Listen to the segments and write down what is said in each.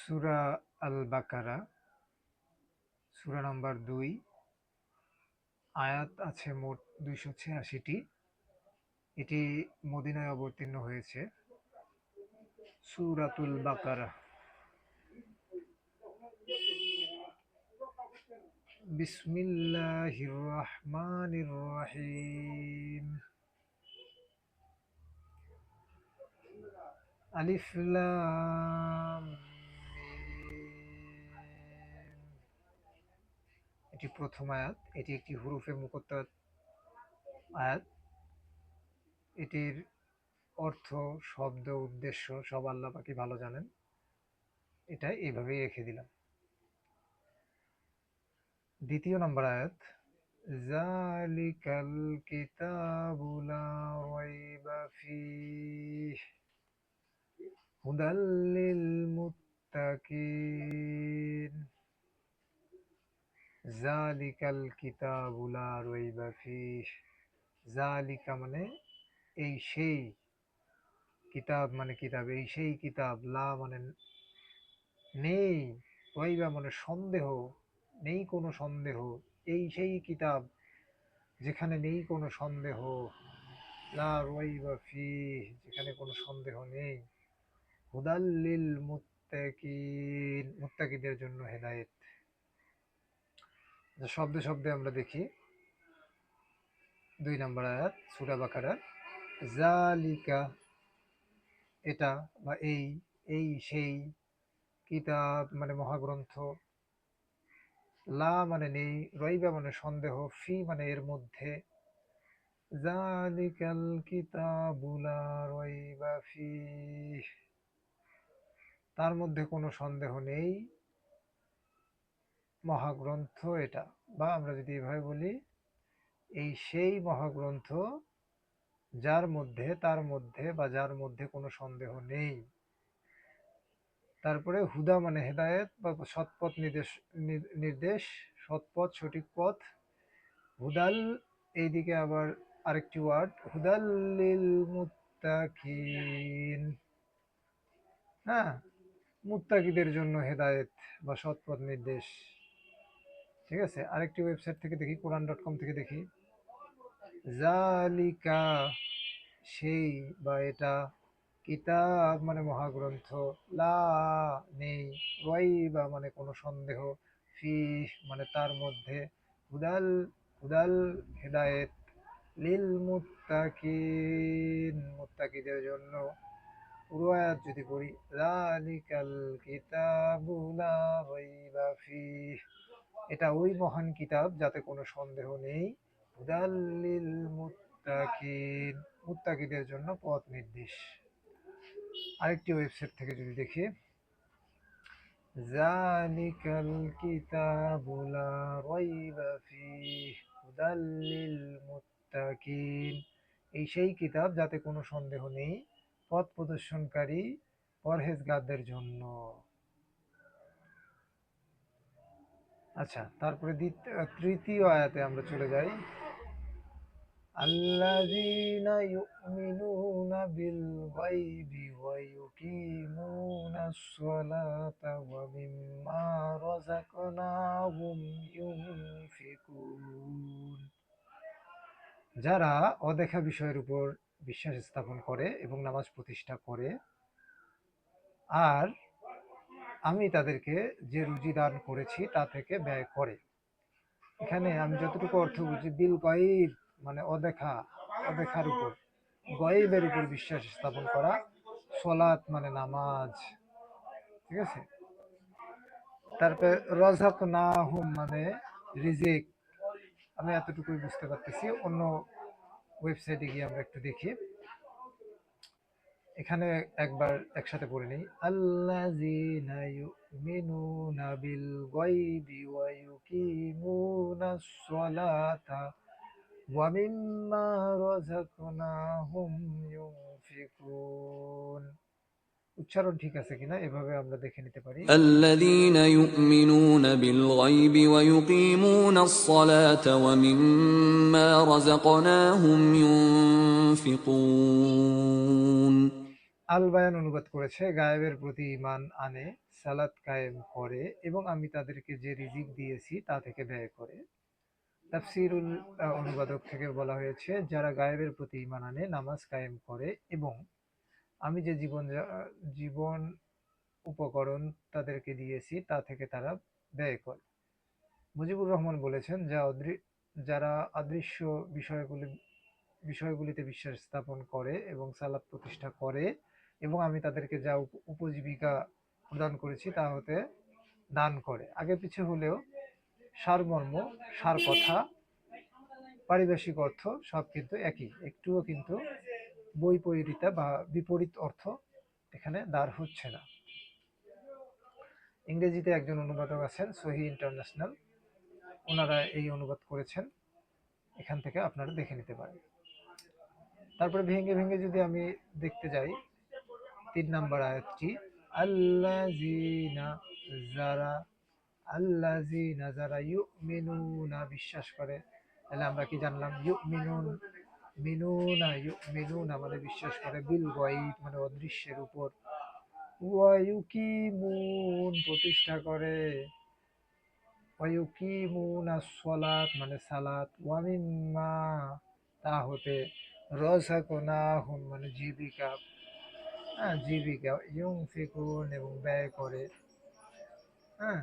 সূরা আল বাকারা, সূরা নম্বর 2। আয়াত আছে মোট 286টি। এটি মদিনায় অবতীর্ণ হয়েছে। সূরাতুল বাকারা। বিসমিল্লাহির রহমানির রহিম। আলিফ লাম মিম। এটি প্রথম আয়াত। এটি একটি হুরুফে মুকত্তার আয়াত। এটির অর্থ, শব্দ, উদ্দেশ্য সব আল্লাহ পাকই ভালো জানেন। এটা এইভাবেই রেখে দিলাম। দ্বিতীয় নম্বর আয়াত, যালিকাল কিতাবু লা রাইবা ফীহ হুদাল লিল মুত্তাকিন। যালিকাল কিতাবু লা রাইবা ফীহ। যালিকা মানে এই সেই, কিতাব মানে কিতাব, এই সেই কিতাব, লা মানে নেই, রাইবা মানে সন্দেহ, নেই কোনো সন্দেহ, এই সেই কিতাব যেখানে নেই কোনো সন্দেহ, লা রাইবা ফীহ যেখানে কোনো সন্দেহ নেই, হুদাল লিল মুত্তাকিন মুত্তাকিদের জন্য হেদায়েত। শব্দে শব্দে আমরা দেখি। 2 নম্বর আয়াত সূরা বাকারা। যালিকা এটা বা এই, এই সেই, কিতাব মানে মহাগ্রন্থ, লা মানে নেই, রাইবা মানে সন্দেহ, ফি মানে এর মধ্যে, যালিকাল কিতাবু লা রাইবা ফীহ তার মধ্যে কোনো সন্দেহ নেই, মহাগ্রন্থ এটা। বা আমরা যদি এভাবে বলি, এই সেই মহাগ্রন্থ যার মধ্যে, তার মধ্যে বা যার মধ্যে কোনো সন্দেহ নেই। তারপরে হুদা মানে হেদায়েত বা সৎপথ নির্দেশ, সৎপথ, সঠিক পথ। হুদাল, এইদিকে আবার আরেকটি ওয়ার্ড, হুদাল লিল মুত্তাকিন। হ্যাঁ, মুত্তাকিদের জন্য হেদায়েত বা সৎপথ নির্দেশ। ঠিক আছে, আরেকটি ওয়েবসাইট থেকে দেখি, কোরআন.com থেকে দেখি। যালিকা সেই বা এটা, কিতাব মানে মহাগ্রন্থ, লা নেই, রাইবা মানে কোনো সন্দেহ, ফীহ মানে তার মধ্যে, হুদাল হুদাল হেদায়েত, লিল মুত্তাকিন মুত্তাকিদের জন্য। পুরো আয়াত যদি পড়ি, যালিকাল কিতাবু লা রাইবা ফীহ এটা ওই মহান কিতাব যাতে কোনো সন্দেহ নেই, হুদাল লিল মুত্তাকিন মুত্তাকিদের জন্য পথ নির্দেশ। আরেকটি ওয়েবসাইট থেকে যদি দেখি, যালিকাল কিতাবু লা রাইবা ফীহ হুদাল লিল মুত্তাকিন এই সেই কিতাব যাতে কোনো সন্দেহ নেই, পথ প্রদর্শনকারী পরহেজগারদের জন্য। আচ্ছা, তারপরে তৃতীয় আয়াতে আমরা চলে যাই। আল্লাযীনা ইউমিনুনা বিল গায়বি ওয়া ইউকিমুনাস সালাতা ওয়া মিম্মা রাযাকনাহুম ইউনফিকুন। যারা অদেখা বিষয়ের উপর বিশ্বাস স্থাপন করে এবং নামাজ প্রতিষ্ঠা করে, আর আমি তাদেরকে যে রুজি দান করেছি তা থেকে ব্যয় করে। এখানে আমি যতটুকু অর্থ বুঝি, বিল গায়ব মানে অদেখা, অদেখার উপর, গায়বের উপর বিশ্বাস স্থাপন করা, সালাত মানে নামাজ। ঠিক আছে, তারপরে রাযাকনাহুম মানে রিজিক। আমি এতটুকুই বুঝতে পারতেছি, অন্য ওয়েবসাইটে গিয়ে আমরা একটু দেখি। এখানে একবার একসাথে পড়ে নিই। আল্লাযীনা ইউমিনুনা বিল গায়বি ওয়া ইউকিমুনাস সালাতা ওয়া মিম্মা রাযাকনাহুম ইউনফিকুন। উচ্চারণ ঠিক আছে কিনা এভাবে আমরা দেখে নিতে পারি। আল্লাযীনা ইউমিনুনা বিল গায়বি ওয়া ইউকিমুনাস সালাতা ওয়া মিম্মা রাযাকনাহুম ইউনফিকুন। আল বায়ান অনুবাদ করেছে, গায়েবের প্রতি ঈমান আনে, সালাত কায়েম করে এবং আমি তাদেরকে যে রিজিক দিয়েছি তা থেকে ব্যয় করে। তাফসীরুল অনুবাদক থেকে বলা হয়েছে, যারা গায়েবের প্রতি ঈমান আনে, নামাজ কায়েম করে এবং আমি যে জীবন উপকরণ তাদেরকে দিয়েছি তা থেকে তারা ব্যয় করে। মুজিবুর রহমান বলেছেন, যারা অদৃশ্য বিষয়গুলিতে বিশ্বাস স্থাপন করে এবং সালাত প্রতিষ্ঠা করে এবং আমি তাদেরকে যা উপজীবিকা প্রদান করেছি তা হতে দান করে। আগে পিছে হলেও সারমর্ম, সার কথা, পারিভাষিক অর্থ সব কিন্তু একই, একটুও কিন্তু বৈপরীত্যা বা বিপরীত অর্থ এখানে দাঁড় হচ্ছে না। ইংরেজিতে একজন অনুবাদক আছেন, সহি ইন্টারন্যাশনাল, ওনারা এই অনুবাদ করেছেন, এখান থেকে আপনারা দেখে নিতে পারেন। তারপরে ভেঙে ভেঙে যদি আমি দেখতে যাই ৩ নাম্বার আয়াতটি, আল্লাযীনা, যারা, আল্লাযীনা যারা ইউমিনুনা বিশ্বাস করে। তাহলে আমরা কি জানলাম? ইউমিনুনা মানে বিশ্বাস করে, বিল গায়ব মানে অদৃশ্যের উপর, ওয়া ইউকিমুন প্রতিষ্ঠা করে, ওয়া ইউকিমুনাস সালাত মানে সালাত, ওয়া মিম্মা তা হতে, রাযাকনাহুম মানে জীবিকা, হ্যাঁ জীবিকা, ইউনফিকুন এবং ব্যয় করে। হ্যাঁ,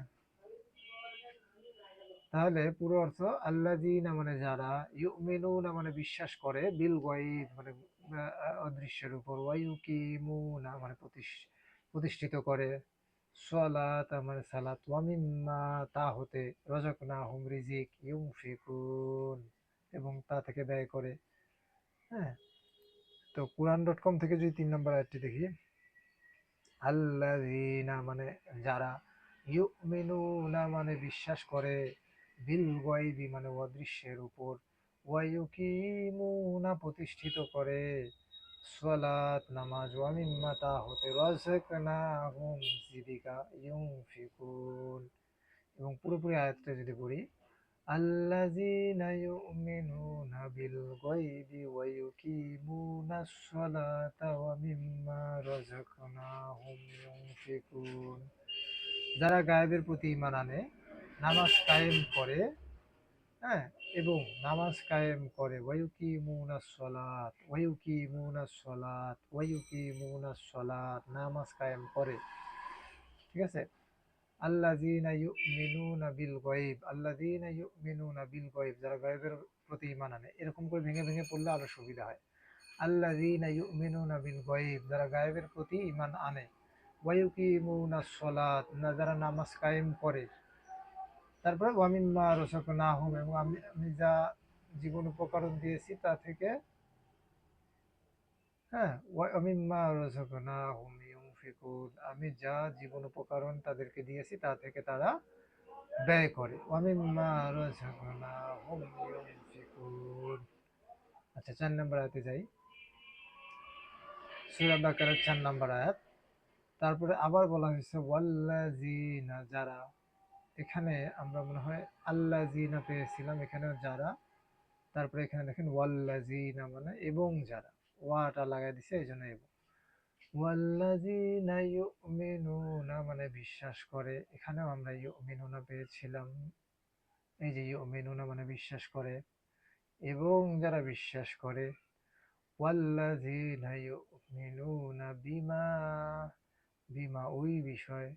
তাহলে পুরো অর্থ, আল্লাযীনা মানে যারা, ইউমিনুনা মানে বিশ্বাস করে, বিল গায়ব মানে অদৃশ্যের উপর, ওয়া ইউকিমুনা মানে প্রতিষ্ঠিত করে, সালাত মানে সালাত, ওয়া মিম্মা তা হতে, রাযাকনাহুম রিজিক, ইউনফিকুন এবং তা থেকে ব্যয় করে। হ্যাঁ, তো Quran.com থেকে যদি ৩ নম্বর আয়াতটি দেখি, আল্লাযীনা মানে যারা, ইউমিনুনা মানে বিশ্বাস করে, বিল গায়বি মানে অদৃশ্যের উপর, ওয়া ইউকিমুনা প্রতিষ্ঠিত করে, সালাত নামাজ, ওয়া মিম্মা তা হতে, রাযাকনাহুম জীবিকা, ইউনফিকুন এবং পুরোপুরি আয়াতটা যদি পড়ি, আল্লাযীনা ইউমিনুনা বিল গায়বি ওয়া ইউকিমুনাস সালাতা ওয়া মিম্মা রাযাকনাহুম ইউনফিকুন। যারা গায়েবের প্রতি ঈমান আনে, নামাজ কায়েম করে, হ্যাঁ, এবং নামাজ কায়েম করে, ওয়া ইউকিমুনাস সালাত, ওয়া ইউকিমুনাস সালাত, ওয়া ইউকিমুনাস সালাত, নামাজ কায়েম করে। ঠিক আছে? আল্লাযীনা ইউমিনুনা বিল গায়ব, আল্লাযীনা ইউমিনুনা বিল গায়ব যারা গায়বের প্রতি ঈমান আনে। এরকম করে ভেঙে ভেঙে পড়লে আরো সুবিধা হয়। আল্লাযীনা ইউমিনুনা বিল গায়ব যারা গায়বের প্রতি ঈমান আনে, ওয়া ইউকিমুনাস সালাত না যারা নামাজ কায়েম করে। তারপরে ওয়া মিম্মা রাযাকনাহুম এবং আমি যা জীবন উপকরণ দিয়েছি তা থেকে, হ্যাঁ, ওয়া মিম্মা রাযাকনাহুম ইউনফিকুন আমি যা জীবন উপকরণ তাদেরকে দিয়েছি তা থেকে তারা ব্যয় করে। ওয়ামিম্মা রাযাকনাহুম ইউনফিকুন। আচ্ছা, ৪ নম্বর আয়াতে যাই। সূরা বাকারার ৪ নম্বর আয়াত। তারপরে আবার বলা হয়েছে ওয়াল্লাযিনা যারা। এখানে আমরা মনে হয় আল্লাযিনা পেয়েছিলাম, এখানেও যারা। তারপরে এখানে দেখেন ওয়াল্লাযিনা মানে এবং যারা। ওয়াটা লাগাই দিছে এইজন্য এবং। ওয়াল্লাযিনা ইউমিনুনা মানে বিশ্বাস করে। এখানেও আমরা ইউমিনুনা পেয়েছিলাম। এই যে ইউমিনুনা মানে বিশ্বাস করে এবং যারা বিশ্বাস করে, ওয়াল্লাযীনা ইউমিনুনা বিমা, বিমা ওই বিষয়,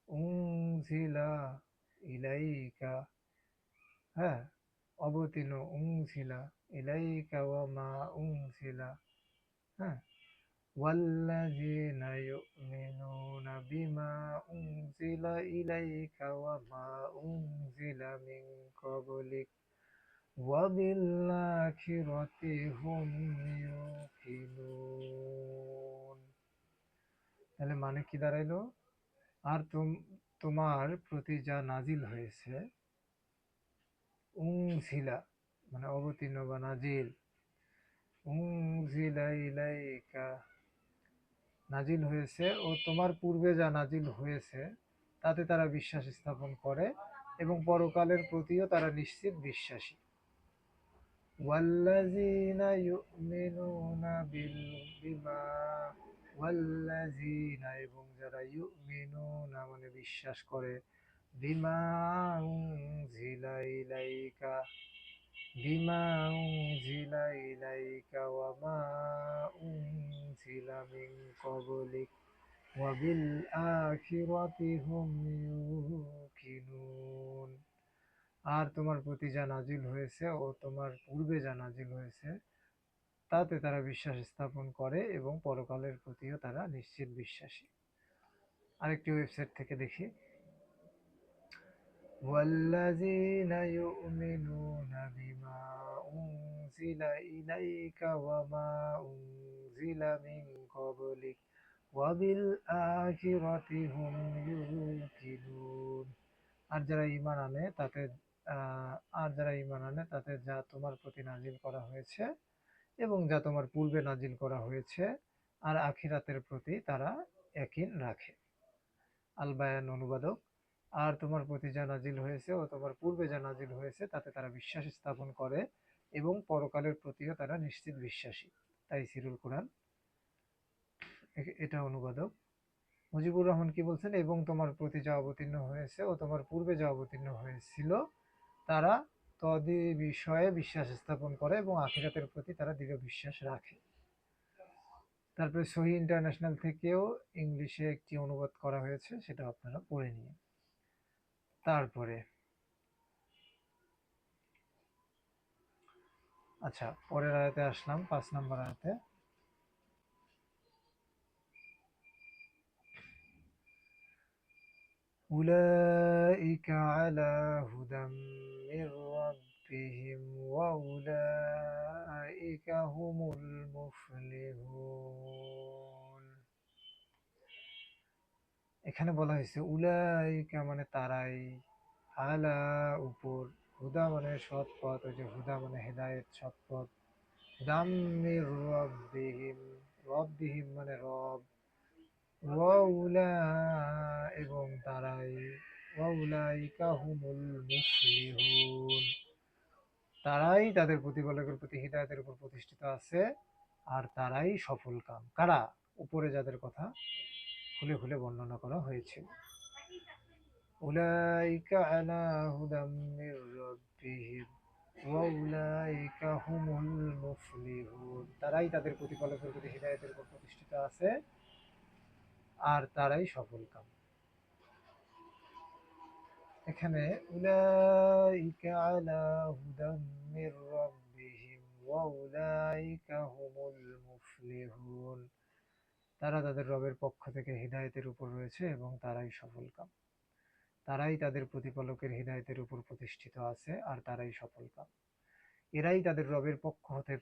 উনজিলা ইলাইকা, হ্যাঁ, অবতীর্ণ, উনজিলা ইলাইকা ওয়া মা উনজিলা, হ্যাঁ, ওয়াল্লাযীনা ইউমিনুনা বিমা উনজিলা ইলাইকা ওয়া মা উনজিলা মিন ক্বাবলিক وبالآخرة هم يوقنون। তাহলে মানে কি দাঁড়াইলো? আর তোমার প্রতি যা নাজিল হয়েছে, উনজিলা মানে অবতীর্ণ বা নাজিল, উনজিলা ইলাইকা নাজিল হয়েছে ও তোমার পূর্বে যা নাজিল হয়েছে তাতে তারা বিশ্বাস স্থাপন করে এবং পরকালের প্রতিও তারা নিশ্চিত বিশ্বাসী। والذين يؤمنون بما ওয়াল্লাযীনা এবং যারা ইউমিনুনা মানে বিশ্বাস করে বিমা উনজিলা ইলাইকা বিমা উনজিলা ইলাইকা ওয়া মা উনজিলা মিন ক্বাবলিক ওয়া বিল আখিরাতি হুম ইউকিনুন। আর তোমার প্রতি যা নাজিল হয়েছে ও তোমার পূর্বে যা নাজিল হয়েছে তাতে তারা বিশ্বাস স্থাপন করে এবং পরকালের প্রতিও তারা নিশ্চিত বিশ্বাসী। আরেকটি ওয়েবসাইট থেকে দেখি, والذين يؤمنون بما أنزل إليك وما أنزل من قبلك وبالآخرة هم يوقنون। আর যারা ঈমান আনে তাতে যা তোমার প্রতি নাজিল করা হয়েছে এবং যা তোমার পূর্বে নাজিল করা হয়েছে আর আখিরাতের প্রতি তারা ইয়াকিন রাখে। আল বায়ান অনুবাদক, আর তোমার প্রতি যা নাজিল হয়েছে ও তোমার পূর্বে যা নাজিল হয়েছে তাতে তারা বিশ্বাস স্থাপন করে এবং পরকালের প্রতিও তারা নিশ্চিত বিশ্বাসী। তাই সিরুল কোরআন, এটা অনুবাদক। মুজিবুর রহমান কি বলছেন, এবং তোমার প্রতি যা অবতীর্ণ হয়েছে ও তোমার পূর্বে যা অবতীর্ণ হয়েছিল তারা তদি বিষয়ে বিশ্বাস স্থাপন করে এবং আখিরাতের প্রতি তারা দৃঢ় বিশ্বাস রাখে। তারপরে সহি ইন্টারন্যাশনাল থেকেও ইংলিশে একটি অনুবাদ করা হয়েছে, সেটা আপনারা পড়ে নিন। তারপরে আচ্ছা, পরের আয়াতে আসলাম, 5 নম্বর আয়াতে। উলাইকা আলা হুদাম মির রাব্বিহিম ওয়া উলাইকা হুমুল মুফলিহুন। এখানে বলা হয়েছে উলাইকা মানে তারাই, আলা উপর, হুদা মানে সৎ পথ, ওই যে হুদা মানে হেদায়েত, সৎ পথ, দাম্মির রব্বিহিম, রব্বিহিম মানে রব, ওয়াউলা এবং তারাই, ওয়াউলাইকা হুমুল মুফলিহুন তারাই তাদের প্রতিপালকের প্রতি হিদায়াতের উপর প্রতিষ্ঠিত আছে আর তারাই সফল কাম। কারা? উপরে যাদের কথা খুলে খুলে বর্ণনা করা হয়েছে। উলাইকা আলা হুদাম মির রাব্বিহিম ওয়া উলাইকা হুমুল মুফলিহুন তারাই তাদের প্রতিপালকের প্রতি হিদায়াতের উপর প্রতিষ্ঠিত আছে আর তারাই সফল কাম। এখানে উলাইকা আলা হুদাম মির রাব্বিহিম ওয়া উলাইকা হুমুল মুফলিহুন তারা তাদের রবের পক্ষ থেকে হিদায়াতের উপর রয়েছে এবং তারাই সফলকাম। তারাই তাদের প্রতিপালকের হিদায়াতের উপর প্রতিষ্ঠিত আছে আর তারাই সফলকাম। এরাই তাদের রবের পক্ষ হতে